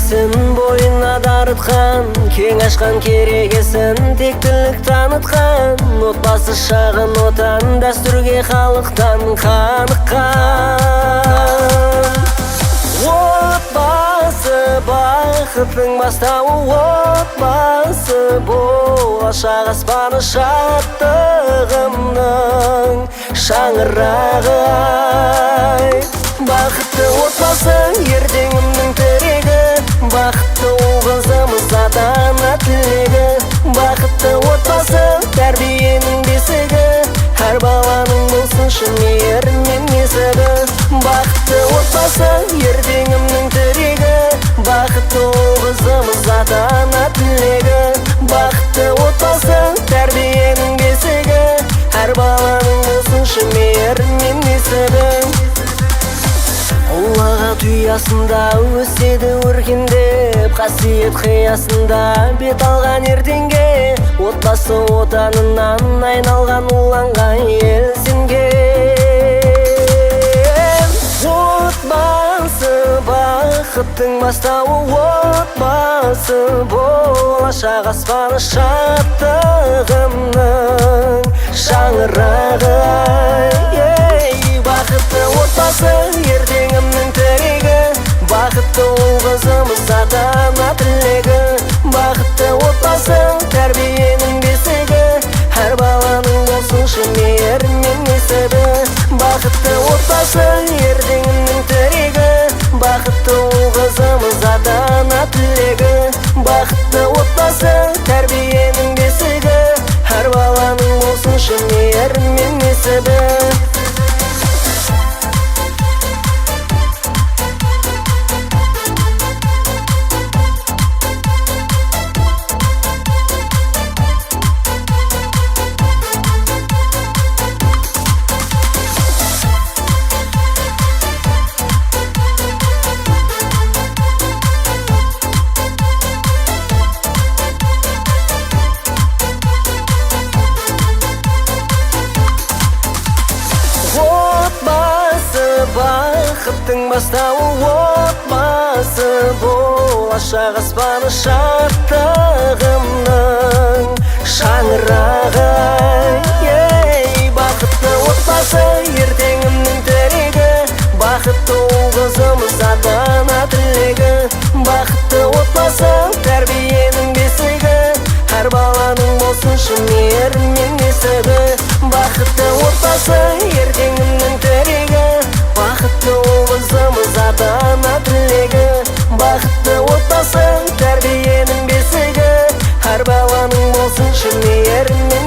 тәрбиесін бойына дарытқан, кең ашқан керегесін тектілік танытқан, отбасы шағын отан дәстүрге халықтан қаныққан. Отбасы бақыттың бастауы, отбасы болашақ аспаны шаттығымның шаңырағы. Бақытты отбасы ертеңімнің тірегі, бақытты ұл қызымыз ата-ана тілегі. Бақытты отбасы тәрбиенің бесігі, әр баланың болсыншы мейірім мен несібі. Бақытты отбасы ертеңімнің тірегі, бақытты ұл қызымыз ата-ана тілегі. Бақытты отбасы тәрбиенің бесігі, әр баланың болсыншы мейірім мен несібі. Ұлаға тұясында өседі өркендеп, қасиет қиясында бет алған ертеңге. Отбасы отанынан айналған уланға ел сенген. Отбасы бақыттың бастауы, отбасы болашақ аспаны шаттығымның шаңырағы. Бақытты отбасы ертеңімнің тірегі, бақытты ұл қызымыз ата-ана тілегі. Бақытты отбасы тәрбиенің бесігі, әр баланың болсыншы мейірім мен несібі. Бақытты отбасы ертеңімнің тірегі, бақытты ұл қызымыз ата-ана тілегі. Бақытты отбасы тәрбиенің бесігі, әр баланың болсыншы мейірім мен несібі. Бақыттың бастауы, отбасы болашақ аспаны шаттығымның шаңырағы. Бақытты отбасы ертеңімнің тірегі, бақытты ұл қызымыз ата-ана тілегі. Бақытты отбасы тәрбиенің бесігі, әр баланың болсыншы мейірім мен несібі. Бақытты отбасы ертеңімнің тірегі, бақытты ұл қызымыз ата-ана тілегі. Бақытты отбасы тәрбиенің бесігі, әр баланың болсыншы мейірім мен